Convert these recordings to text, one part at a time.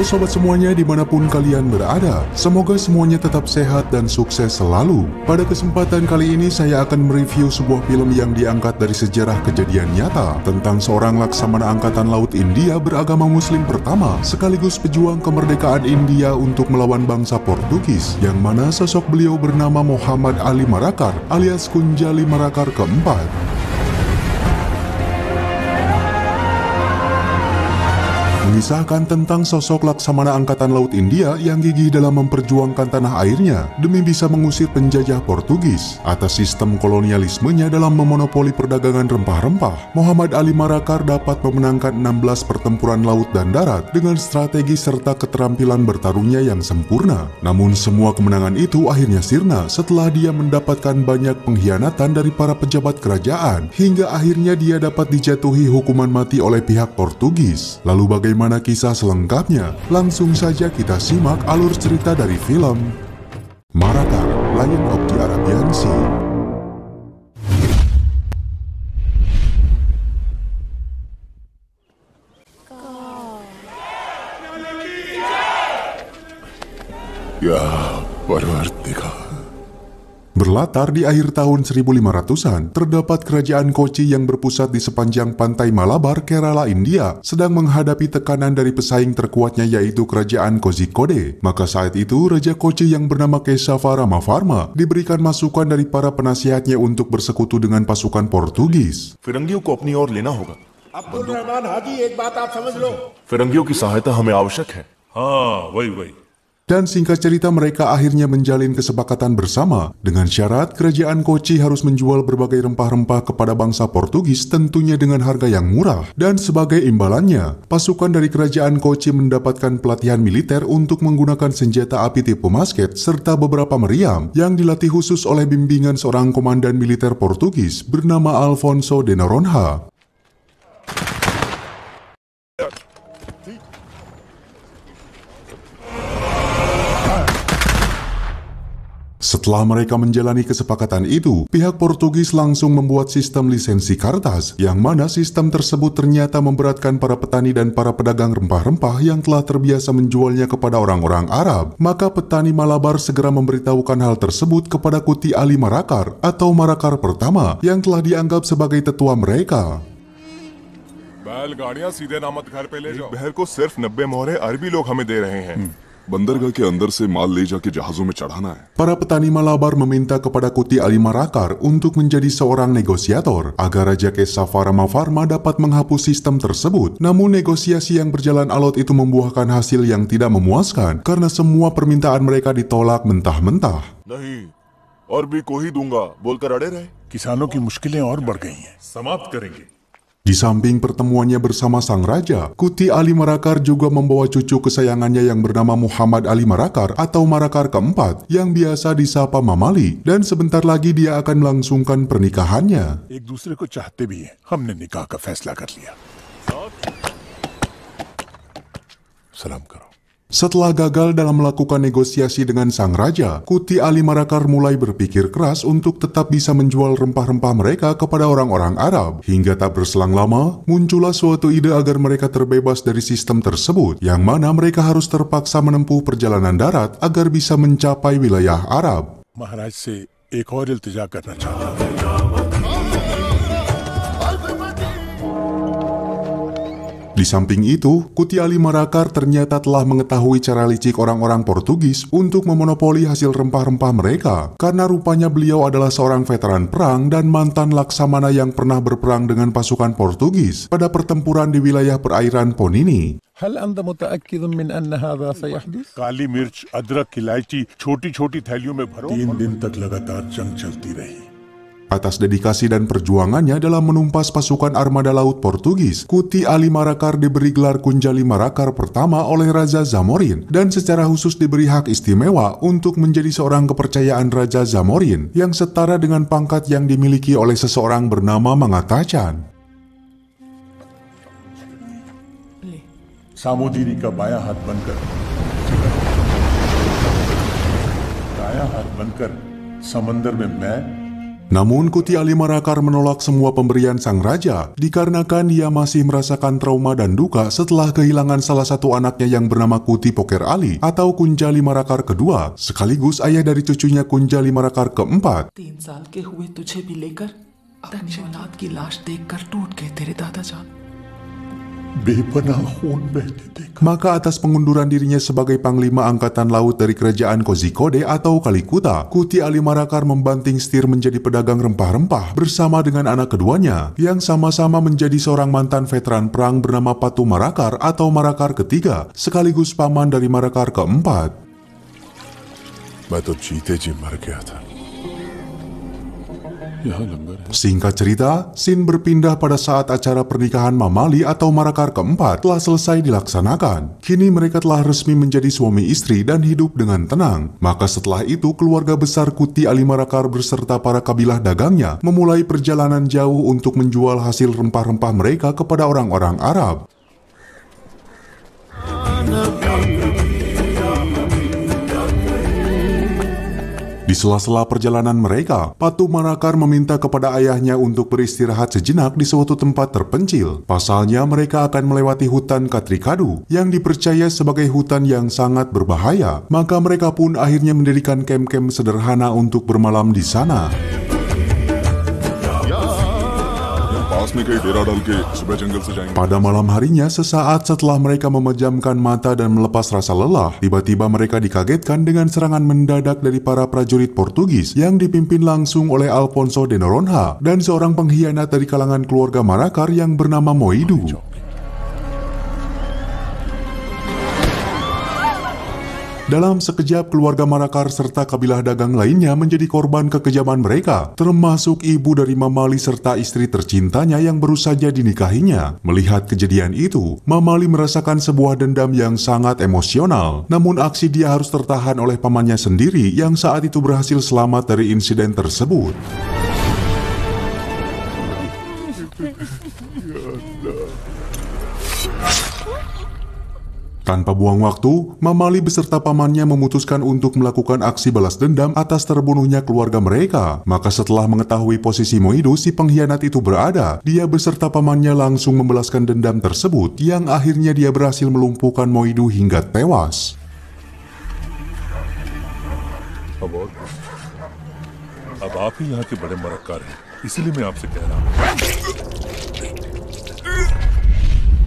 Halo sobat semuanya dimanapun kalian berada, semoga semuanya tetap sehat dan sukses selalu. Pada kesempatan kali ini saya akan mereview sebuah film yang diangkat dari sejarah kejadian nyata tentang seorang laksamana angkatan laut India beragama muslim pertama sekaligus pejuang kemerdekaan India untuk melawan bangsa Portugis, yang mana sosok beliau bernama Muhammad Ali Marakar alias Kunjali Marakar keempat. Mengisahkan tentang sosok laksamana angkatan laut India yang gigih dalam memperjuangkan tanah airnya demi bisa mengusir penjajah Portugis. Atas sistem kolonialismenya dalam memonopoli perdagangan rempah-rempah, Muhammad Ali Marakar dapat memenangkan 16 pertempuran laut dan darat dengan strategi serta keterampilan bertarungnya yang sempurna. Namun semua kemenangan itu akhirnya sirna setelah dia mendapatkan banyak pengkhianatan dari para pejabat kerajaan, hingga akhirnya dia dapat dijatuhi hukuman mati oleh pihak Portugis. Lalu bagaimana kisah selengkapnya? Langsung saja kita simak alur cerita dari film Marakar, Lion of the Arabian Sea. Ya, Parwartika. Berlatar di akhir tahun 1500-an, terdapat kerajaan Kochi yang berpusat di sepanjang pantai Malabar, Kerala, India, sedang menghadapi tekanan dari pesaing terkuatnya yaitu kerajaan Kozhikode. Maka saat itu, Raja Kochi yang bernama Kesava Ramavarma diberikan masukan dari para penasihatnya untuk bersekutu dengan pasukan Portugis. फिरंगियों को अपनी ओर लेना होगा। अब्दुल रहमान हाजी, एक बात आप समझ लो। फिरंगियों की सहायता हमें आवश्यक है। हाँ वही Dan singkat cerita mereka akhirnya menjalin kesepakatan bersama dengan syarat kerajaan Kochi harus menjual berbagai rempah-rempah kepada bangsa Portugis tentunya dengan harga yang murah. Dan sebagai imbalannya, pasukan dari kerajaan Kochi mendapatkan pelatihan militer untuk menggunakan senjata api tipe musket serta beberapa meriam yang dilatih khusus oleh bimbingan seorang komandan militer Portugis bernama Alfonso de Noronha. Setelah mereka menjalani kesepakatan itu, pihak Portugis langsung membuat sistem lisensi kartas, yang mana sistem tersebut ternyata memberatkan para petani dan para pedagang rempah-rempah yang telah terbiasa menjualnya kepada orang-orang Arab. Maka petani Malabar segera memberitahukan hal tersebut kepada Kuti Ali Marakar atau Marakar pertama yang telah dianggap sebagai tetua mereka. बैलगाड़ियां सीधे नामत घर पे ले जाओ। बहर को सिर्फ 90 मोहरे अरबी लोग हमें दे रहे हैं। बंदरगाह के अंदर से माल ले जाके जहाजों में चढ़ाना है। Para petani Malabar meminta kepada Kuti Ali Marakar untuk menjadi seorang negosiator agar Raja Kesava Ramavarma dapat menghapus sistem tersebut. Namun negosiasi yang berjalan alot itu membuahkan hasil yang tidak memuaskan karena semua permintaan mereka ditolak mentah-mentah. नहीं, अरबी को ही दूंगा बोलकर अड़े रहे। किसानों की मुश्किलें और बढ़ गई हैं। समाप्त करेंगे। Di samping pertemuannya bersama sang raja, Kuti Ali Marakar juga membawa cucu kesayangannya yang bernama Muhammad Ali Marakar atau Marakar keempat yang biasa disapa Mamali, dan sebentar lagi dia akan melangsungkan pernikahannya. एक दूसरे को चाहते भी हैं। हमने निकाह का फैसला कर लिया। सलाम करो। Setelah gagal dalam melakukan negosiasi dengan sang raja, Kuti Ali Marakar mulai berpikir keras untuk tetap bisa menjual rempah-rempah mereka kepada orang-orang Arab. Hingga tak berselang lama, muncullah suatu ide agar mereka terbebas dari sistem tersebut, yang mana mereka harus terpaksa menempuh perjalanan darat agar bisa mencapai wilayah Arab. महाराज से एक और इल्तिजा करना चाहता हूँ। Di samping itu, Kuti Ali Marakar ternyata telah mengetahui cara licik orang-orang Portugis untuk memonopoli hasil rempah-rempah mereka, karena rupanya beliau adalah seorang veteran perang dan mantan laksamana yang pernah berperang dengan pasukan Portugis pada pertempuran di wilayah perairan Ponini. هل أنت متأكد من أن هذا سيحدث؟ काली मिर्च, अदरक, इलायची छोटी-छोटी थैलियों में भरो। 3 दिन तक लगातार जंग चलती रही। Atas dedikasi dan perjuangannya dalam menumpas pasukan armada laut Portugis, Kuti Ali Marakar diberi gelar Kunjali Marakar pertama oleh Raja Zamorin, dan secara khusus diberi hak istimewa untuk menjadi seorang kepercayaan Raja Zamorin yang setara dengan pangkat yang dimiliki oleh seseorang bernama Mangatacan. सामोदीरी का बायां हाथ बनकर दायां हाथ बनकर समंदर में मैं Namun Kuti Ali Marakar menolak semua pemberian sang raja dikarenakan dia masih merasakan trauma dan duka setelah kehilangan salah satu anaknya yang bernama Kuti Poker Ali atau Kunjali Marakar kedua, sekaligus ayah dari cucunya Kunjali Marakar keempat. 3 साल के हुए तुझे भी लेकर अपनी औलाद की लाश देखकर टूट गए तेरे दादाजान। बेपनाह खून बहते देखा। Maka atas pengunduran dirinya sebagai Panglima Angkatan Laut dari Kerajaan Kozhikode atau Kalikuta, Kuti Ali Marakar membanting setir menjadi pedagang rempah-rempah bersama dengan anak keduanya yang sama-sama menjadi seorang mantan veteran perang bernama Patu Marakar atau Marakar ketiga, sekaligus paman dari Marakar keempat. मैं तो जीते जी मर गया था। यहाँ लंगर है। Singkat cerita, scene berpindah pada saat acara pernikahan Mamali atau Marakar keempat telah selesai dilaksanakan. Kini mereka telah resmi menjadi suami istri dan hidup dengan tenang. Maka setelah itu keluarga besar Kuti Ali Marakar beserta para kabilah dagangnya memulai perjalanan jauh untuk menjual hasil rempah-rempah mereka kepada orang-orang Arab. Di sela-sela perjalanan mereka, Patu Marakar meminta kepada ayahnya untuk beristirahat sejenak di suatu tempat terpencil. Pasalnya mereka akan melewati hutan Katrikadu yang dipercaya sebagai hutan yang sangat berbahaya. Maka mereka pun akhirnya mendirikan kem-kem sederhana untuk bermalam di sana. पास में कहीं डेरा डाल के सुबह जंगल से जाएंगे। Pada malam harinya, sesaat setelah mereka memejamkan mata dan melepas rasa lelah, tiba-tiba mereka dikagetkan dengan serangan mendadak dari para prajurit Portugis yang dipimpin langsung oleh Alfonso de Noronha dan seorang pengkhianat dari kalangan keluarga Marakar yang bernama Moidu. Dalam sekejap, keluarga Marakar serta kabilah dagang lainnya menjadi korban kekejaman mereka, termasuk ibu dari Mamali serta istri tercintanya yang baru saja dinikahinya. Melihat kejadian itu, Mamali merasakan sebuah dendam yang sangat emosional. Namun aksi dia harus tertahan oleh pamannya sendiri yang saat itu berhasil selamat dari insiden tersebut. Tanpa buang waktu, Mamali beserta pamannya memutuskan untuk melakukan aksi balas dendam atas terbunuhnya keluarga mereka. Maka setelah mengetahui posisi Moidu si pengkhianat itu berada, dia beserta pamannya langsung membalaskan dendam tersebut yang akhirnya dia berhasil melumpuhkan Moidu hingga tewas. अब आप ही यहाँ के बड़े मरक्कार हैं, इसलिए मैं आपसे कह रहा हूँ।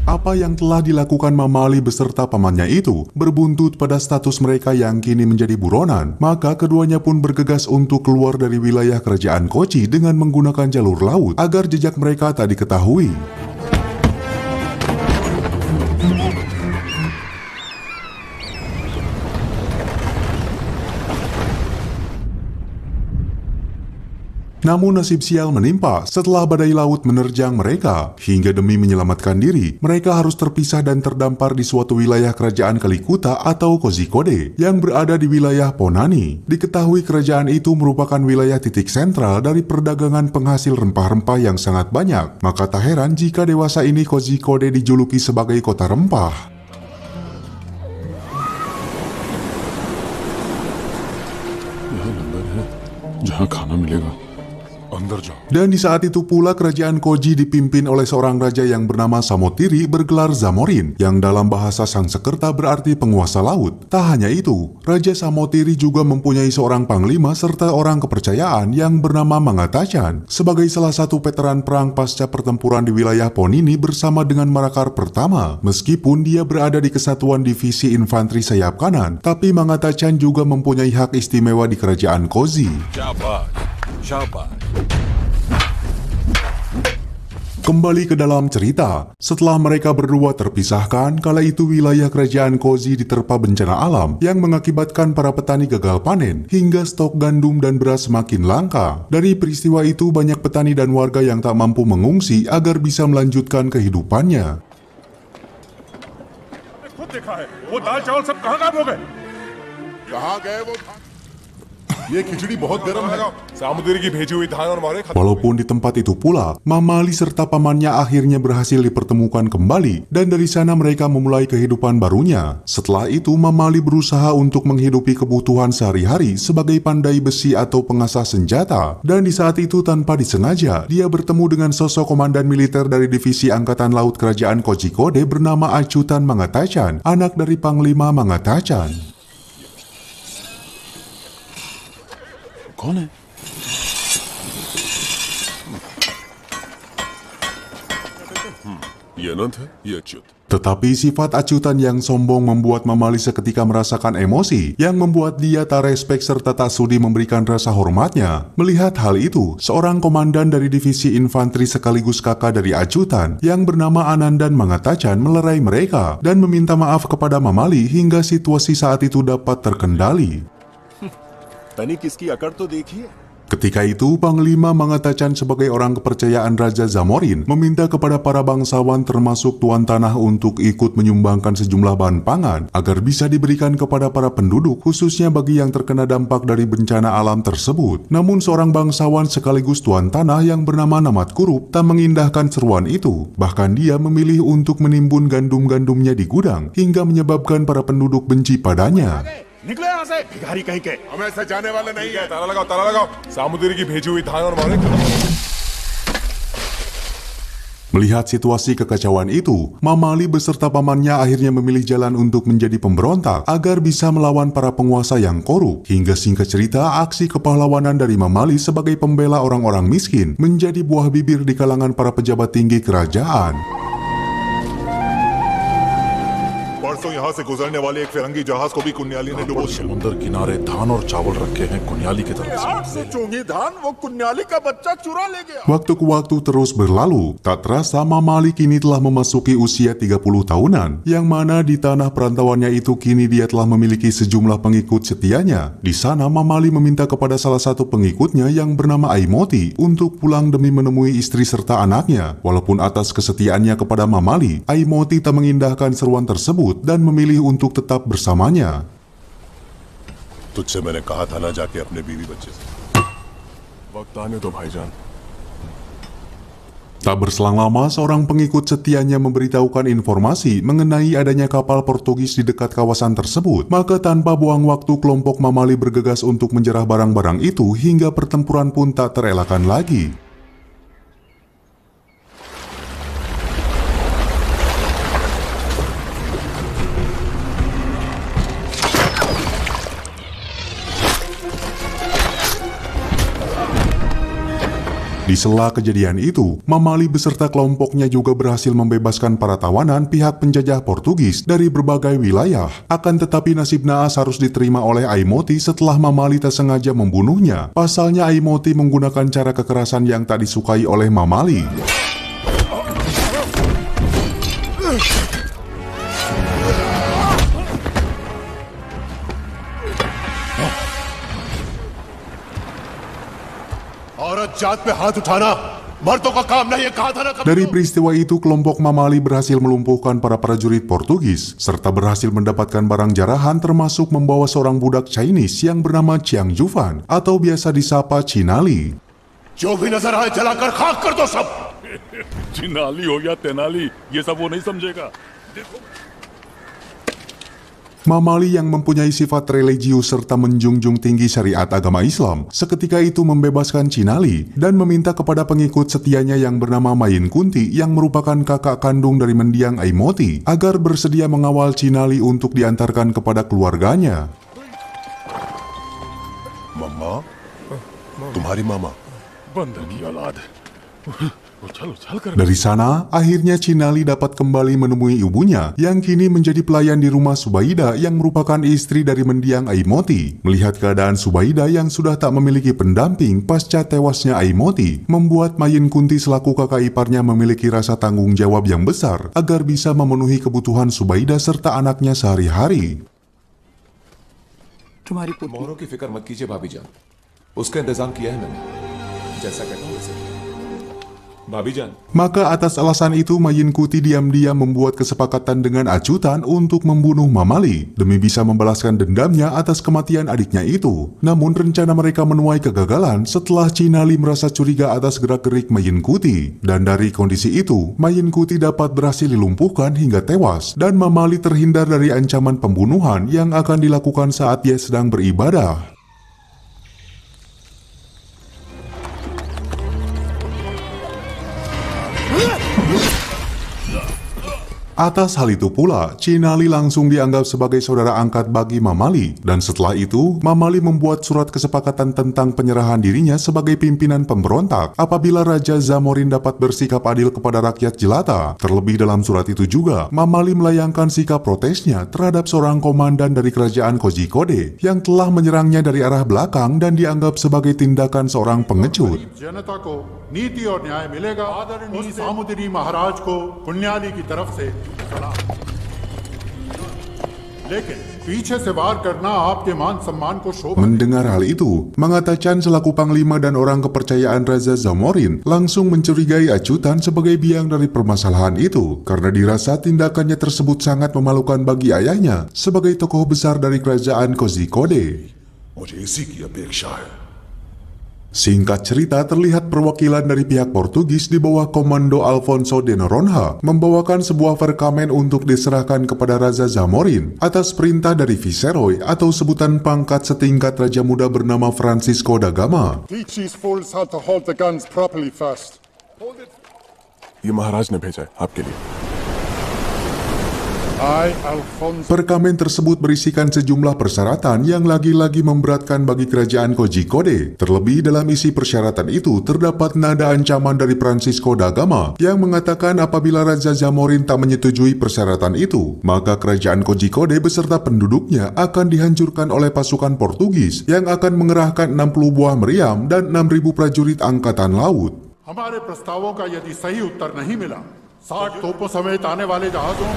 Apa yang telah dilakukan Mamali beserta pamannya itu berbuntut pada status mereka yang kini menjadi buronan. Maka keduanya pun bergegas untuk keluar dari wilayah kerajaan Kochi dengan menggunakan jalur laut agar jejak mereka tak diketahui. Namun nasib sial menimpa setelah badai laut menerjang mereka. Hingga demi menyelamatkan diri, mereka harus terpisah dan terdampar di suatu wilayah kerajaan Kalikuta atau Kozhikode yang berada di wilayah Ponani. Diketahui kerajaan itu merupakan wilayah titik sentral dari perdagangan penghasil rempah-rempah yang sangat banyak. Maka tak heran jika dewasa ini Kozhikode dijuluki sebagai kota rempah. यहाँ लंगर है, जहाँ खाना मिलेगा। अंदर जाओ। Dan di saat itu pula kerajaan Koji dipimpin oleh seorang raja yang bernama Samotiri bergelar Zamorin, yang dalam bahasa Sanskerta berarti penguasa laut. Tak hanya itu, Raja Samotiri juga mempunyai seorang panglima serta orang kepercayaan yang bernama Mangatachan sebagai salah satu veteran perang pasca pertempuran di wilayah Ponini bersama dengan Marakar pertama. Meskipun dia berada di kesatuan divisi infanteri sayap kanan, tapi Mangatachan juga mempunyai hak istimewa di kerajaan Kozi. Kembali ke dalam cerita, setelah mereka berdua terpisahkan, kala itu wilayah kerajaan Kozi diterpa bencana alam yang mengakibatkan para petani gagal panen hingga stok gandum dan beras semakin langka. Dari peristiwa itu banyak petani dan warga yang tak mampu mengungsi agar bisa melanjutkan kehidupannya. वो दाल चावल सब कहाँ गायब हो गए? कहाँ गए वो ये खिचड़ी बहुत गर्म है सामुद्री की भेजी हुई धान और हमारे Walaupun di tempat itu pula, Mamali serta pamannya akhirnya berhasil dipertemukan kembali dan dari sana mereka memulai kehidupan barunya. Setelah itu, Mamali berusaha untuk menghidupi kebutuhan sehari-hari sebagai pandai besi atau pengasah senjata. Dan di saat itu tanpa disengaja, dia bertemu dengan sosok komandan militer dari divisi Angkatan Laut Kerajaan Kozhikode bernama Achutan Mangatachan, anak dari Panglima Mangatachan. कौन है? ये अनंत है ये Achyut Tetapi sifat Achutan yang sombong membuat Mamali seketika merasakan emosi yang membuat dia tak respek serta tak sudi memberikan rasa hormatnya. Melihat hal itu, seorang komandan dari divisi infanteri sekaligus kakak dari Achutan yang bernama Anandan Mangatachan melerai mereka dan meminta maaf kepada Mamali hingga situasi saat itu dapat terkendali. तनिक इसकी अकड़ तो देखिए Ketika itu, Panglima Mangatachan sebagai orang kepercayaan Raja Zamorin meminta kepada para bangsawan termasuk Tuan Tanah untuk ikut menyumbangkan sejumlah bahan pangan agar bisa diberikan kepada para penduduk khususnya bagi yang terkena dampak dari bencana alam tersebut. Namun seorang bangsawan sekaligus Tuan Tanah yang bernama Namat Kurup tak mengindahkan seruan itu. Bahkan dia memilih untuk menimbun gandum-gandumnya di gudang hingga menyebabkan para penduduk benci padanya. निकले यहाँ से भिखारी कहीं के हम ऐसा जाने वाले नहीं है ताला लगाओ सामुद्री की भेजी हुई धान और हमारे Melihat situasi kekacauan itu, Mamali beserta pamannya akhirnya memilih jalan untuk menjadi pemberontak agar bisa melawan para penguasa yang korup. Hingga singkat cerita, aksi kepahlawanan dari Mamali sebagai pembela orang-orang miskin menjadi buah bibir di kalangan para pejabat tinggi kerajaan. परसों यहाँ से गुजरने वाले एक फिरंगी जहाज को भी कुन्याली ने डुबो दिया समुद्र किनारे धान और चावल रखे हैं कुनियाली की तरफ से। चूंगी धान वो कुन्याली का बच्चा चुरा ले गया Waktu ke waktu terus berlalu, tak terasa Mamali kini telah memasuki usia 30 tahunan, yang mana di tanah perantauannya itu kini dia telah memiliki sejumlah pengikut setianya. Di sana Mamali meminta kepada salah satu pengikutnya yang bernama Aimoti untuk pulang demi menemui istri serta anaknya. Walaupun atas kesetiaannya kepada Mamali, Aimoti tak mengindahkan seruan tersebut dan memilih untuk tetap bersamanya. तुझसे मैंने कहा था ना जाके अपने बीवी बच्चे से वक्त आने दो भाईजान Tak berselang lama, seorang pengikut setianya memberitahukan informasi mengenai adanya kapal Portugis di dekat kawasan tersebut. Maka tanpa buang waktu, kelompok Mamali bergegas untuk menjerah barang-barang itu hingga pertempuran pun tak terelakkan lagi. Di sela kejadian itu, Mamali beserta kelompoknya juga berhasil membebaskan para tawanan pihak penjajah Portugis dari berbagai wilayah. Akan tetapi nasib naas harus diterima oleh Aimoti setelah Mamali tak sengaja membunuhnya. Pasalnya Aimoti menggunakan cara kekerasan yang tak disukai oleh Mamali. Dari peristiwa itu, kelompok Mamali berhasil melumpuhkan para prajurit Portugis, serta berhasil mendapatkan barang jarahan termasuk membawa seorang budak Chinese yang bernama Chiang Jufan, atau biasa disapa Chinali. चिनाली हो या तेनाली, ये सब वो नहीं समझेगा। Mamali yang mempunyai sifat religius serta menjunjung tinggi syariat agama Islam, seketika itu membebaskan Chinali dan meminta kepada pengikut setianya yang bernama Mayin Kunti yang merupakan kakak kandung dari mendiang Aimoti agar bersedia mengawal Chinali untuk diantarkan kepada keluarganya. मम्मा तुम्हारी मामा बंदर की औलाद। Dari sana, akhirnya Chinali dapat kembali menemui ibunya yang kini menjadi pelayan di rumah Subaida yang merupakan istri dari mendiang Aimoti. Melihat keadaan Subaida yang sudah tak memiliki pendamping pasca tewasnya Aimoti, membuat Mayin Kunti selaku kakak iparnya memiliki rasa tanggung jawab yang besar agar bisa memenuhi kebutuhan Subaida serta anaknya sehari-hari. मोहरों की फिक्र मत कीजिए भाभी जान, उसका इंतजाम किया है मैंने, जैसा कहता हूं वैसे। भाभी जान, Maka atas alasan itu Mayin Kuti diam-diam membuat kesepakatan dengan Acutan untuk membunuh Mamali demi bisa membalaskan dendamnya atas kematian adiknya itu. Namun rencana mereka menuai kegagalan setelah Chinali merasa curiga atas gerak-gerik Mayin Kuti. Dan dari kondisi itu, Mayin Kuti dapat berhasil dilumpuhkan hingga tewas dan Mamali terhindar dari ancaman pembunuhan yang akan dilakukan saat dia sedang beribadah. Atas hal itu pula, Chinali langsung dianggap sebagai saudara angkat bagi Mamali, dan setelah itu, Mamali membuat surat kesepakatan tentang penyerahan dirinya sebagai pimpinan pemberontak apabila Raja Zamorin dapat bersikap adil kepada rakyat jelata. Terlebih dalam surat itu juga, Mamali melayangkan sikap protesnya terhadap seorang komandan dari kerajaan Kozhikode yang telah menyerangnya dari arah belakang dan dianggap sebagai tindakan seorang pengecut. जनता को नीति और न्याय मिलेगा। आदरणीय सामुद्री महाराज को कुन्याली की तरफ से सलाम। लेकिन पीछे से वार करना आपके मान सम्मान को शोभा। Mendengar hal itu, Mangatacan selaku panglima dan orang kepercayaan Raja Zamorin langsung mencurigai Acutan sebagai biang dari permasalahan itu karena dirasa tindakannya tersebut sangat memalukan bagi ayahnya sebagai tokoh besar dari kerajaan Kozhikode. मुझे इसी की अपेक्षा है। Singkat cerita, terlihat perwakilan dari pihak Portugis di bawah komando Alfonso de Noronha membawakan sebuah perkamen untuk diserahkan kepada Raja Zamorin atas perintah dari Viceroy atau sebutan pangkat setingkat Raja Muda bernama Francisco da Gama. Teach these fools how to hold the guns properly first. ये महाराज ने भेजा है आपके लिए। I, Alfonso. Perkamen tersebut berisikan sejumlah persyaratan yang lagi-lagi memberatkan bagi kerajaan Kozhikode. Terlebih dalam isi persyaratan itu terdapat nada ancaman dari Francisco da Gama yang mengatakan apabila Raja Zamorin tak menyetujui persyaratan itu, maka kerajaan Kozhikode beserta penduduknya akan dihancurkan oleh pasukan Portugis yang akan mengerahkan 60 buah meriam dan 6.000 prajurit angkatan laut. हमारे प्रस्तावों का यदि सही उत्तर नहीं मिला, 60 तोपों समेत आने वाले जहाजों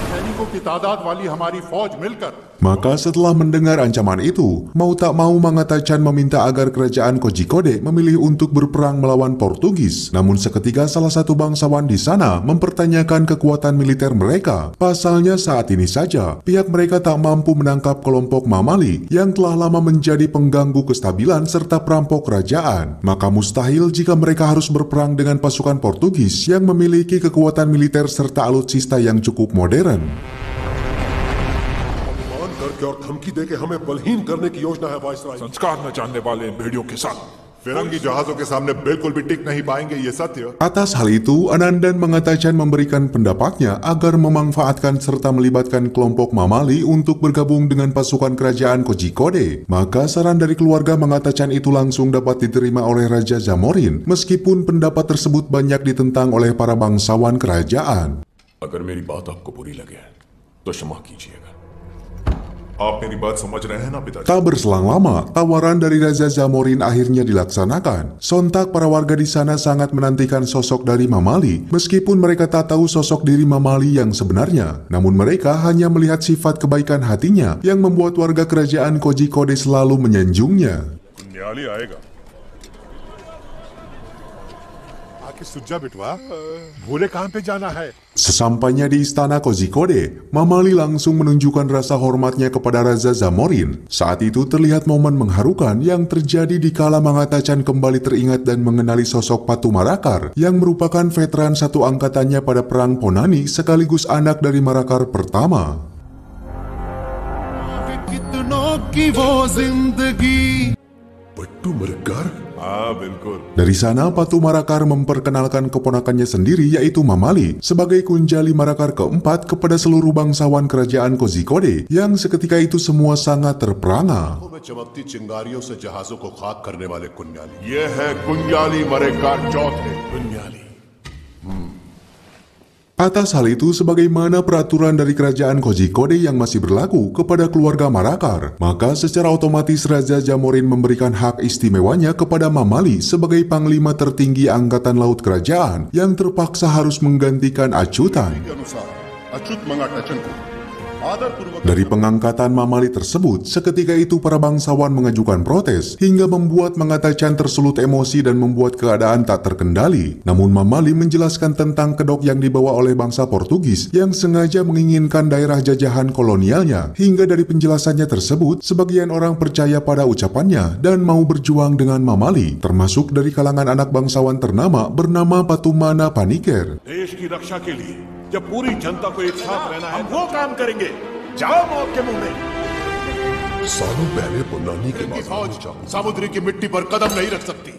सैनिकों की तादाद वाली हमारी फौज मिलकर। Maka setelah mendengar ancaman itu, mau tak mau Mangatacan meminta agar kerajaan Kozhikode memilih untuk berperang melawan Portugis. Namun seketika salah satu bangsawan di sana mempertanyakan kekuatan militer mereka. Pasalnya saat ini saja, pihak mereka tak mampu menangkap kelompok Mamali yang telah lama menjadi pengganggu kestabilan serta perampok kerajaan. Maka mustahil jika mereka harus berperang dengan pasukan Portugis yang memiliki kekuatan militer serta alutsista yang cukup modern. और धमकी देके हमें बलहीन करने की योजना है वायसराय। संस्कार न जानने वाले इन भेड़ियों के साथ फिरंगी जहाजों के सामने बिल्कुल भी टिक नहीं पाएंगे, ये सत्य। Atas hal itu, Anandan Mangatacan memberikan pendapatnya agar memanfaatkan serta melibatkan kelompok Mamali untuk bergabung dengan pasukan kerajaan Kozhikode. Maka saran dari keluarga Mangatacan itu langsung dapat diterima oleh Raja Zamorin, meskipun pendapat tersebut banyak ditentang oleh para bangsawan kerajaan. अगर मेरी बात आपको बुरी लगे तो क्षमा कीजिएगा। आप मेरी बात समझ रहे हैं ना पिताजी? Tak berselang lama, tawaran dari Raja Zamorin akhirnya dilaksanakan. Sontak para warga di sana sangat menantikan sosok dari Mamali, meskipun mereka tak tahu sosok diri Mamali yang sebenarnya. Namun mereka hanya melihat sifat kebaikan hatinya yang membuat warga kerajaan Kozhikode selalu menyanjungnya. न्याली आएगा। आके सुज्जा बिटवा, भूले कहाँ पे जाना है? Sesampainya di istana Kozhikode, Mamali langsung menunjukkan rasa hormatnya kepada Raja Zamorin. Saat itu terlihat momen mengharukan yang terjadi di kala Mangatacan kembali teringat dan mengenali sosok Patu Marakar yang merupakan veteran satu angkatannya pada Perang Ponani sekaligus anak dari Marakar pertama. पट्टू मरकर? हाँ बिल्कुल। Dari sana, Patu Marakar memperkenalkan keponakannya sendiri yaitu Mamali sebagai Kunjali Marakar keempat kepada seluruh bangsawan kerajaan Kozhikode yang seketika itu semua sangat terperangah. में चमकती चिंगारियों से जहाजों को खाक करने वाले कुन्याली। ये है कुंजाली मरेकार चौथे। कुन्याली। Atas hal itu, sebagaimana peraturan dari kerajaan Kozhikode yang masih berlaku kepada keluarga Marakar, maka secara otomatis Raja Zamorin memberikan hak istimewanya kepada Mamali sebagai panglima tertinggi angkatan laut kerajaan yang terpaksa harus menggantikan Acutan. के अनुसार अच्युत मंगाटाचन को Dari pengangkatan Mamali tersebut, seketika itu para bangsawan mengajukan protes hingga membuat Mangata Chan tersulut emosi dan membuat keadaan tak terkendali. Namun Mamali menjelaskan tentang kedok yang dibawa oleh bangsa Portugis yang sengaja menginginkan daerah jajahan kolonialnya. Hingga dari penjelasannya tersebut, sebagian orang percaya pada ucapannya dan mau berjuang dengan Mamali, termasuk dari kalangan anak bangsawan ternama bernama Patumana Paniker. देश की रक्षा के लिए जब पूरी जनता को एक साथ रहना है, हम वो काम करेंगे। जाओ मौत के मुंह में। सालों पहले पुन्नानी के फौज समुद्र की मिट्टी पर कदम नहीं रख सकती।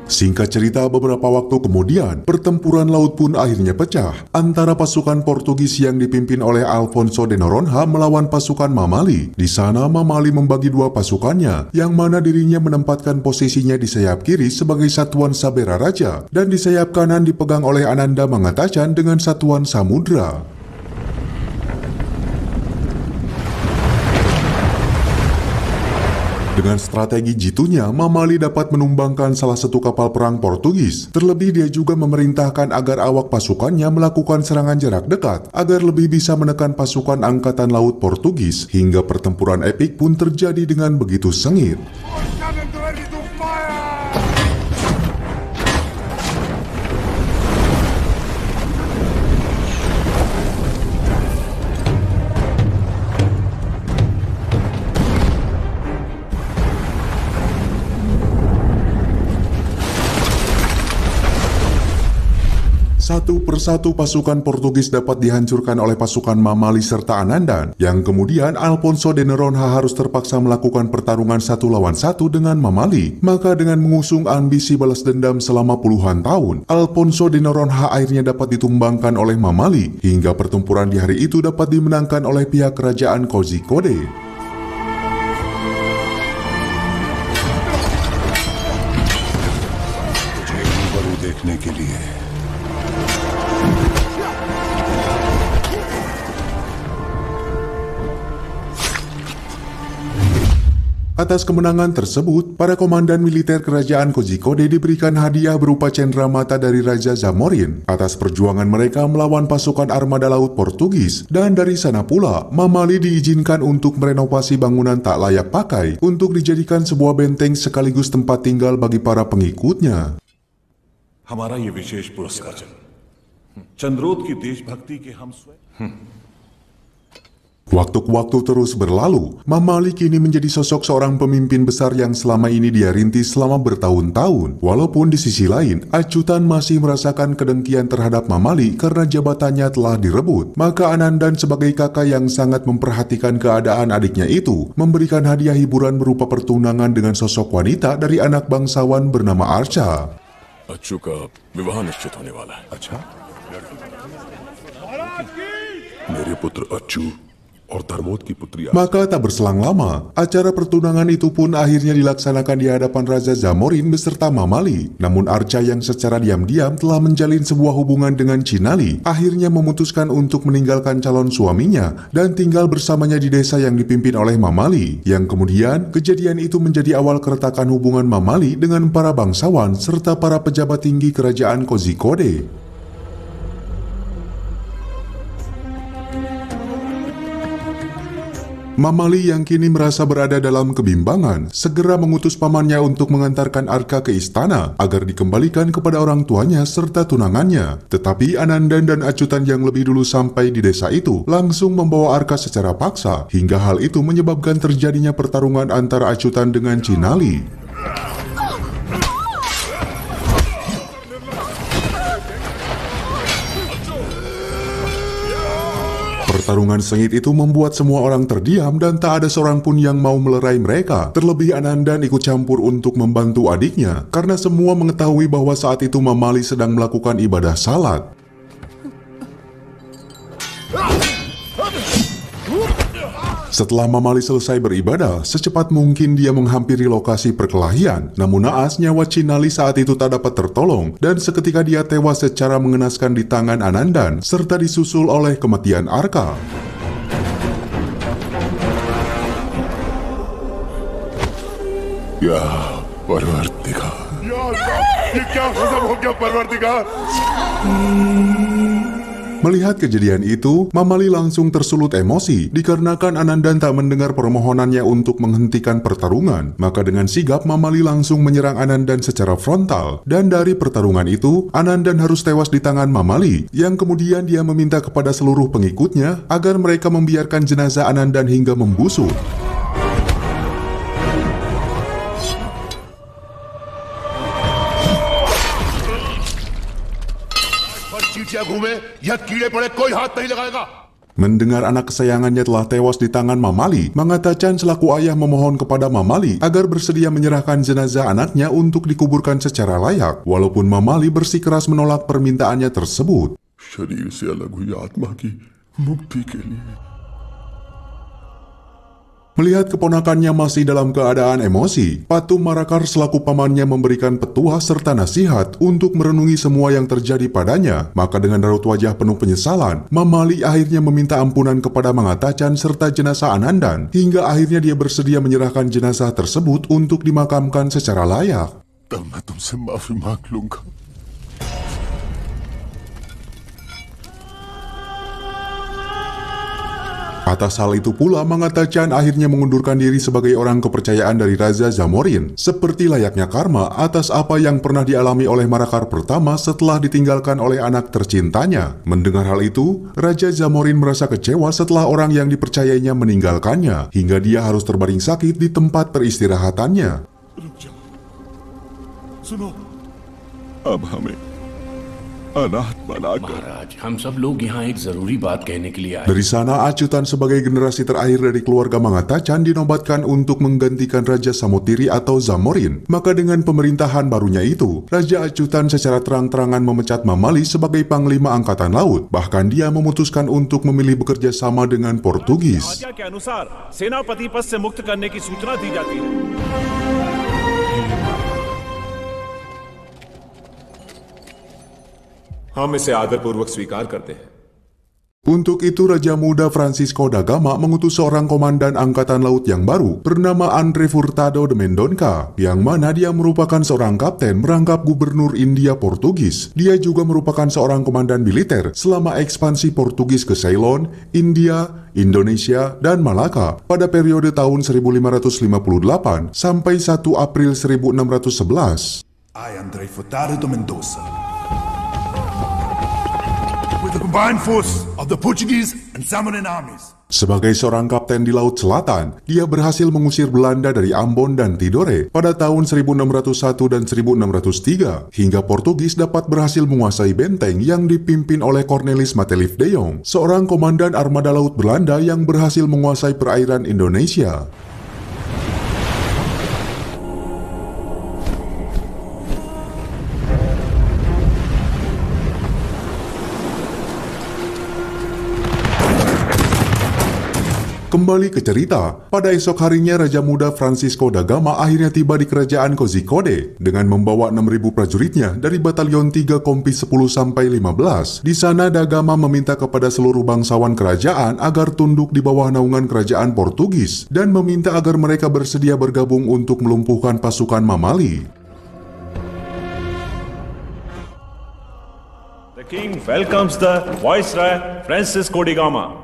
Singkat cerita, beberapa waktu kemudian, pertempuran laut pun akhirnya pecah antara pasukan Portugis yang dipimpin oleh Alfonso de Noronha melawan pasukan Mamali. Di sana, Mamali membagi dua pasukannya, yang mana dirinya menempatkan posisinya di sayap kiri sebagai satuan Sabera Raja, dan di sayap kanan dipegang oleh Ananda Mangata Chan dengan satuan Samudra. Dengan strategi jitunya, Mamali dapat menumbangkan salah satu kapal perang Portugis. Terlebih dia juga memerintahkan agar awak pasukannya melakukan serangan jarak dekat, agar lebih bisa menekan pasukan Angkatan Laut Portugis, hingga pertempuran epik pun terjadi dengan begitu sengit. Satu persatu pasukan Portugis dapat dihancurkan oleh pasukan Mamali serta Anandan, yang kemudian Alfonso de Noronha harus terpaksa melakukan pertarungan 1 lawan 1 dengan Mamali. Maka dengan mengusung ambisi balas dendam selama puluhan tahun, Alfonso de Noronha akhirnya dapat ditumbangkan oleh Mamali, hingga pertempuran di hari itu dapat dimenangkan oleh pihak kerajaan Kozhikode. बारू देखने के लिए Atas kemenangan tersebut, para komandan militer kerajaan Kozhikode diberikan hadiah berupa cendramata dari Raja Zamorin atas perjuangan mereka melawan pasukan armada laut Portugis, dan dari sana pula Mamali diizinkan untuk merenovasi bangunan tak layak pakai untuk dijadikan sebuah benteng sekaligus tempat tinggal bagi para pengikutnya. हमारा ये विशेष पुरस्कार चंद्रोत की देशभक्ति के हम स्वयं Waktu-waktu terus berlalu, Mamali kini menjadi sosok seorang pemimpin besar yang selama ini dia rintis selama bertahun-tahun. Walaupun di sisi lain, Acutan masih merasakan kedengkian terhadap Mamali karena jabatannya telah direbut. Maka Anandan sebagai kakak yang sangat memperhatikan keadaan adiknya itu, memberikan hadiah hiburan berupa pertunangan dengan sosok wanita dari anak bangsawan bernama Archa. अच्छू का विवाह निश्चित होने वाला है। अच्छा, मेरे पुत्र अच्छू और धर्मोद की पुत्री। Maka tak berselang lama, acara pertunangan itu pun akhirnya dilaksanakan di hadapan Raja Zamorin beserta Mamali. Namun Archa yang secara diam-diam telah menjalin sebuah hubungan dengan Chinali, akhirnya memutuskan untuk meninggalkan calon suaminya dan tinggal bersamanya di desa yang dipimpin oleh Mamali. Yang kemudian, kejadian itu menjadi awal keretakan hubungan Mamali dengan para bangsawan serta para pejabat tinggi kerajaan Kozhikode. Mamali yang kini merasa berada dalam kebimbangan, segera mengutus pamannya untuk mengantarkan Arka ke istana agar dikembalikan kepada orang tuanya serta tunangannya. Tetapi Anandan dan Acutan yang lebih dulu sampai di desa itu langsung membawa Arka secara paksa, hingga hal itu menyebabkan terjadinya pertarungan antara Acutan dengan Chinali. Pertarungan sengit itu membuat semua orang terdiam dan tak ada seorang pun yang mau melerai mereka. Terlebih Anandan ikut campur untuk membantu adiknya, karena semua mengetahui bahwa saat itu Mamali sedang melakukan ibadah salat. Setelah Mamali selesai beribadah, secepat mungkin dia menghampiri lokasi perkelahian. Namun naas nyawa Chinali saat itu tak dapat tertolong, dan seketika dia tewas secara mengenaskan di tangan Anandan, serta disusul oleh kematian Arka. या परवरदिगार, ये क्या गजब हो गया परवरदिगार। Melihat kejadian itu, Mamali langsung tersulut emosi dikarenakan Anandan tak mendengar permohonannya untuk menghentikan pertarungan. Maka dengan sigap Mamali langsung menyerang Anandan secara frontal. Dan dari pertarungan itu, Anandan harus tewas di tangan Mamali, yang kemudian dia meminta kepada seluruh pengikutnya agar mereka membiarkan jenazah Anandan hingga membusuk. Mendengar anak kesayangannya telah tewas di tangan Mamali, Mangata Chan selaku ayah memohon kepada Mamali agar bersedia menyerahkan jenazah anaknya untuk dikuburkan secara layak, walaupun Mamali bersikeras menolak permintaannya tersebut. शरीर से अलग हुई आत्मा की मुक्ति के लिए। Melihat keponakannya masih dalam keadaan emosi, Patum Marakar selaku pamannya memberikan petuah serta nasihat untuk merenungi semua yang terjadi padanya. Maka dengan raut wajah penuh penyesalan, Mamali akhirnya meminta ampunan kepada Mangata Chan serta jenazah Anandan, hingga akhirnya dia bersedia menyerahkan jenazah tersebut untuk dimakamkan secara layak. तब मैं तुमसे माफी मांग लूंगा। Atas hal itu pula, Mangata Chan akhirnya mengundurkan diri sebagai orang kepercayaan dari Raja Zamorin, seperti layaknya karma atas apa yang pernah dialami oleh Marakar pertama setelah ditinggalkan oleh anak tercintanya. Mendengar hal itu, Raja Zamorin merasa kecewa setelah orang yang dipercayainya meninggalkannya, hingga dia harus terbaring sakit di tempat peristirahatannya. सुनो, अब हमें अनाथ बनाकर। महाराज, हम सब लोग यहाँ एक जरूरी बात कहने के लिए आए। Dari sana, Acutan sebagai generasi terakhir dari keluarga Mangata Chan dinobatkan untuk menggantikan Raja Samotiri atau Zamorin. Maka dengan pemerintahan barunya itu, Raja Acutan secara terang-terangan memecat Mamali sebagai Panglima Angkatan Laut. Bahkan dia memutuskan untuk memilih bekerja sama dengan Portugis. आज्ञा के अनुसार सेनापति पद से मुक्त करने की सूचना दी जाती है। हम इसे आदरपूर्वक स्वीकार करते हैं। Untuk itu, Raja Muda Francisco da Gama mengutus seorang komandan angkatan laut yang baru bernama Andre Furtado de Mendonca, yang mana dia merupakan seorang kapten merangkap gubernur India Portugis. Dia juga merupakan seorang komandan militer selama ekspansi Portugis ke Ceylon, India, Indonesia, dan Malaka pada periode tahun 1558 sampai 1 April 1611. I, Andre Furtado de Mendoza, the combined force of the Portuguese and Samoan armies. Sebagai seorang kapten di Laut Selatan, dia berhasil mengusir Belanda dari Ambon dan Tidore pada tahun 1601 dan 1603, hingga Portugis dapat berhasil menguasai benteng yang dipimpin oleh Cornelis Matelief de Jong, seorang komandan armada laut Belanda yang berhasil menguasai perairan Indonesia. Kembali ke cerita, pada esok harinya Raja Muda Francisco da Gama akhirnya tiba di kerajaan Kozhikode dengan membawa 6.000 prajuritnya dari batalion 3 Kompi 10-15. Di sana da Gama meminta kepada seluruh bangsawan kerajaan agar tunduk di bawah naungan kerajaan Portugis dan meminta agar mereka bersedia bergabung untuk melumpuhkan pasukan Mamali. The king welcomes the Viceroy Francisco da Gama.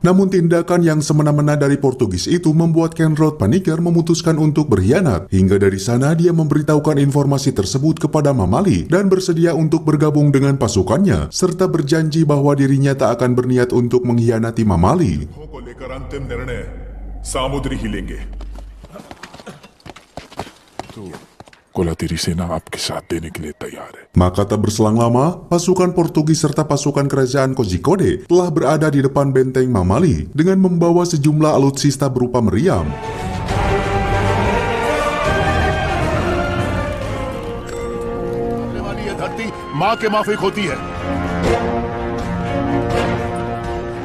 Namun tindakan yang semena-mena dari Portugis itu membuat Kenrod Paniker memutuskan untuk berkhianat. Hingga dari sana dia memberitahukan informasi tersebut kepada Mamali dan bersedia untuk bergabung dengan pasukannya, serta berjanji bahwa dirinya tak akan berniat untuk mengkhianati Mamali. Kolathiri सेना आपके साथ देने के लिए तैयार है। Maka tak berselang lama, pasukan Portugis serta pasukan kerajaan Kozhikode telah berada di depan benteng Mamali dengan membawa sejumlah alutsista berupa meriam.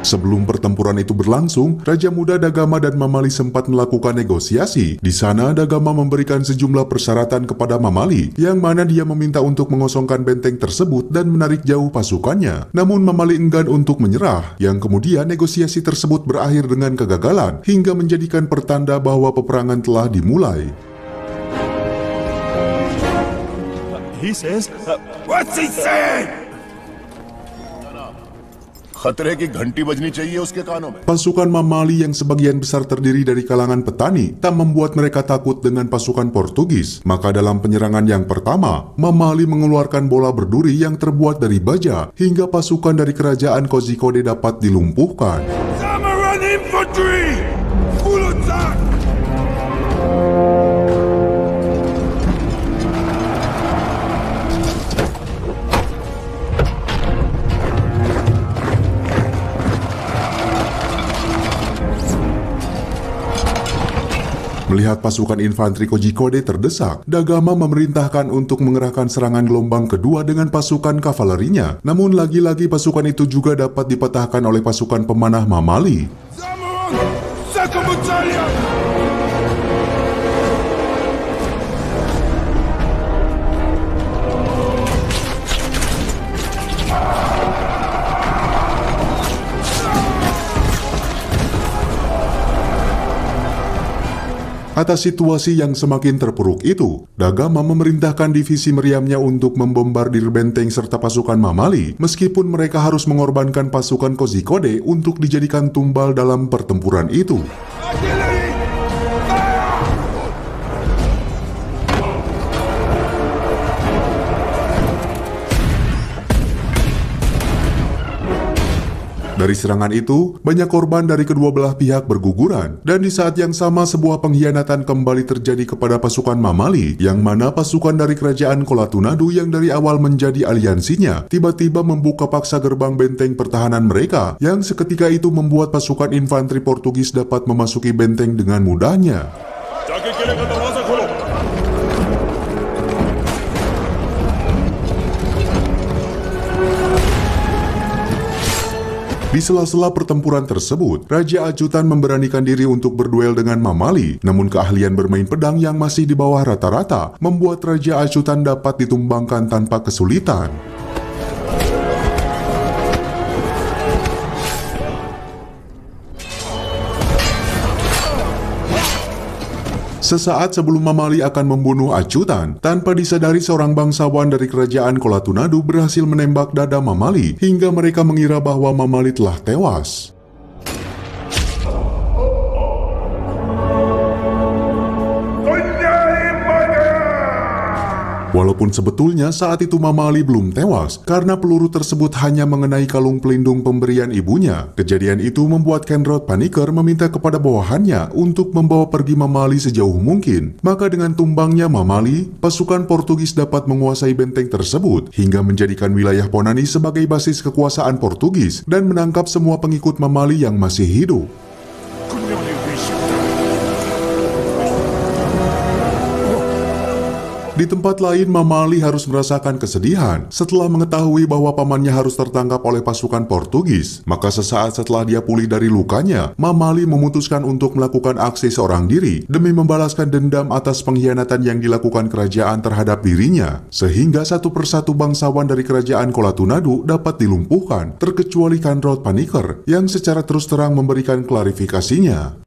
Sebelum pertempuran itu berlangsung, Raja Muda Dagama dan Mamali sempat melakukan negosiasi. Di sana, Dagama memberikan sejumlah persyaratan kepada Mamali, yang mana dia meminta untuk mengosongkan benteng tersebut dan menarik jauh pasukannya. Namun Mamali enggan untuk menyerah, yang kemudian negosiasi tersebut berakhir dengan kegagalan, hingga menjadikan pertanda bahwa peperangan telah dimulai. He says, What's he saying? खतरे की घंटी बजनी चाहिए उसके कानों में। Pasukan Mamali yang sebagian besar terdiri dari kalangan petani tak membuat mereka takut dengan pasukan Portugis. Maka dalam penyerangan yang pertama, Mamali mengeluarkan bola berduri yang terbuat dari baja hingga pasukan dari kerajaan Kozhikode dapat dilumpuhkan. Samurai infantry! Full attack! Melihat pasukan infanteri Kozhikode terdesak, Dagama memerintahkan untuk mengerahkan serangan gelombang kedua dengan pasukan kavalerinya. Namun lagi-lagi pasukan itu juga dapat dipatahkan oleh pasukan pemanah Mamali. Second battalion! Atas situasi yang semakin terpuruk itu, Dagama memerintahkan divisi meriamnya untuk membombardir benteng serta pasukan Mamali, meskipun mereka harus mengorbankan pasukan Kozhikode untuk dijadikan tumbal dalam pertempuran itu. Dari serangan itu, banyak korban dari kedua belah pihak berguguran, dan di saat yang sama sebuah pengkhianatan kembali terjadi kepada pasukan Mamali, yang mana pasukan dari kerajaan Kolatunadu yang dari awal menjadi aliansinya, tiba-tiba membuka paksa gerbang benteng pertahanan mereka, yang seketika itu membuat pasukan infanteri Portugis dapat memasuki benteng dengan mudahnya. Di sela-sela pertempuran tersebut, Raja Ajutan memberanikan diri untuk berduel dengan Mamali, namun keahlian bermain pedang yang masih di bawah rata-rata membuat Raja Ajutan dapat ditumbangkan tanpa kesulitan. Sesaat sebelum Mamali akan membunuh Ajutan, tanpa disadari seorang bangsawan dari kerajaan Kolatunadu berhasil menembak dada Mamali hingga mereka mengira bahwa Mamali telah tewas. Walaupun sebetulnya saat itu Mamali belum tewas karena peluru tersebut hanya mengenai kalung pelindung pemberian ibunya. Kejadian itu membuat Kenrod Paniker meminta kepada bawahannya untuk membawa pergi Mamali sejauh mungkin. Maka dengan tumbangnya Mamali, pasukan Portugis dapat menguasai benteng tersebut hingga menjadikan wilayah Ponani sebagai basis kekuasaan Portugis dan menangkap semua pengikut Mamali yang masih hidup. Di tempat lain, Mamali harus merasakan kesedihan setelah mengetahui bahwa pamannya harus tertangkap oleh pasukan Portugis. Maka sesaat setelah dia pulih dari lukanya, Mamali memutuskan untuk melakukan aksi seorang diri demi membalaskan dendam atas pengkhianatan yang dilakukan kerajaan terhadap dirinya. Sehingga satu persatu bangsawan dari kerajaan Kolatunadu dapat dilumpuhkan, terkecuali Kenrod Paniker yang secara terus terang memberikan klarifikasinya.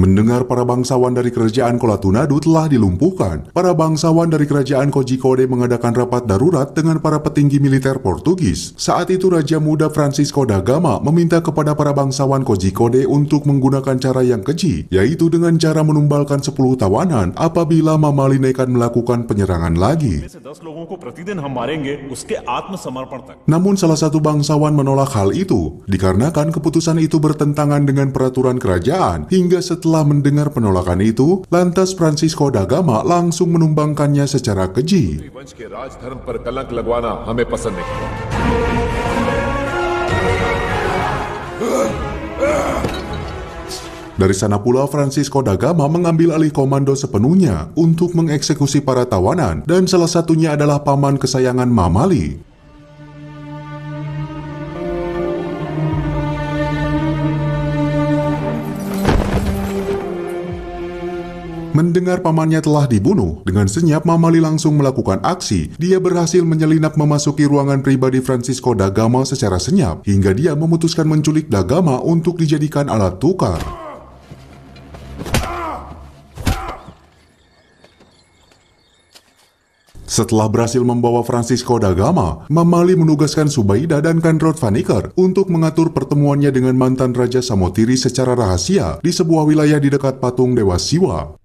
Mendengar para bangsawan dari kerajaan Kolatunadu telah dilumpuhkan, para bangsawan dari kerajaan Kozhikode mengadakan rapat darurat dengan para petinggi militer Portugis. Saat itu Raja Muda Francisco da Gama meminta kepada para bangsawan Kozhikode untuk menggunakan cara yang keji, yaitu dengan cara menumbalkan 10 tawanan apabila Mamali nekat melakukan penyerangan lagi. Namun salah satu bangsawan menolak hal itu, dikarenakan keputusan itu bertentangan dengan peraturan kerajaan. Hingga setelah mendengar penolakan itu, lantas Francisco da Gama langsung menumbangkannya secara keji. Dari sana pula Francisco da Gama mengambil alih komando sepenuhnya untuk mengeksekusi para tawanan, dan salah satunya adalah paman kesayangan Mamali. Mendengar pamannya telah dibunuh, dengan senyap Mamali langsung melakukan aksi. Dia berhasil menyelinap memasuki ruangan pribadi Francisco da Gama secara senyap, hingga dia memutuskan menculik da Gama untuk dijadikan alat tukar. Setelah berhasil membawa Francisco da Gama, Mamali menugaskan Zubaida dan Conrad Vanicker untuk mengatur pertemuannya dengan mantan Raja Samotiri secara rahasia di sebuah wilayah di dekat patung Dewa Siwa.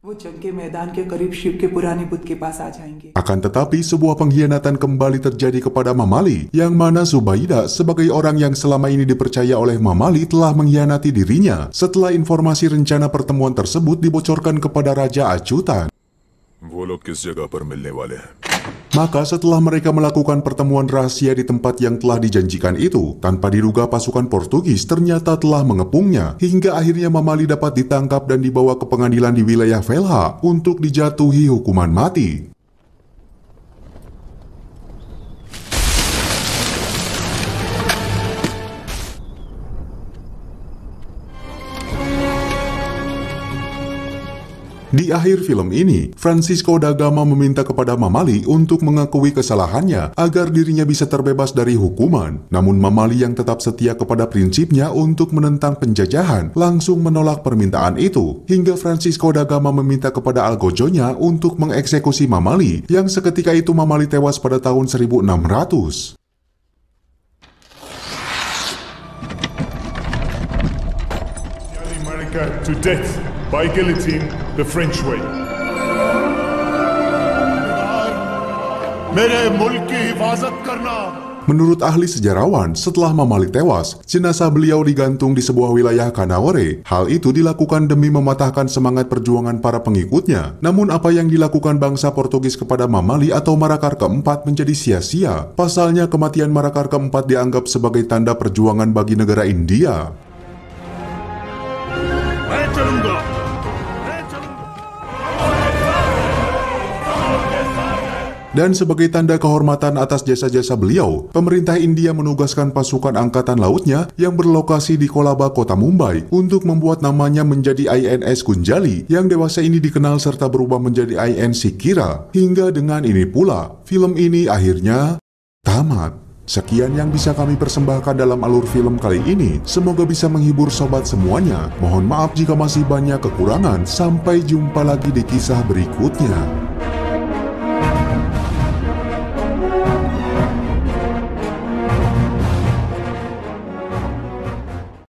Akan tetapi, sebuah pengkhianatan kembali terjadi kepada Mamali, yang mana Zubaida sebagai orang yang selama ini dipercaya oleh Mamali telah mengkhianati dirinya setelah informasi rencana pertemuan tersebut dibocorkan kepada Raja Acutan. Maka setelah mereka melakukan pertemuan rahasia di tempat yang telah dijanjikan itu, tanpa diduga pasukan Portugis ternyata telah mengepungnya, hingga akhirnya Mamali dapat ditangkap dan dibawa ke pengadilan di wilayah Velha untuk dijatuhi hukuman mati. Di akhir film ini, Francisco da Gama meminta kepada Mamali untuk mengakui kesalahannya agar dirinya bisa terbebas dari hukuman. Namun Mamali yang tetap setia kepada prinsipnya untuk menentang penjajahan langsung menolak permintaan itu, hingga Francisco da Gama meminta kepada algojonya untuk mengeksekusi Mamali, yang seketika itu Mamali tewas pada tahun 1600. To death by guillotine the French way. Menurut ahli sejarawan, setelah Mamali tewas, jenazah beliau digantung di sebuah wilayah Kanaore. Hal itu dilakukan demi mematahkan semangat perjuangan para pengikutnya. Namun apa yang dilakukan bangsa Portugis kepada Mamali atau Marakar keempat menjadi sia-sia. Pasalnya kematian Marakar keempat dianggap sebagai tanda perjuangan bagi negara India. Dan sebagai tanda kehormatan atas jasa-jasa beliau, pemerintah India menugaskan pasukan angkatan lautnya yang berlokasi di Kolaba, kota Mumbai, untuk membuat namanya menjadi INS Gunjali, yang dewasa ini dikenal serta berubah menjadi INS Sikira. Hingga dengan ini pula, film ini akhirnya tamat. Sekian yang bisa kami persembahkan dalam alur film kali ini. Semoga bisa menghibur sobat semuanya. Mohon maaf jika masih banyak kekurangan. Sampai jumpa lagi di kisah berikutnya.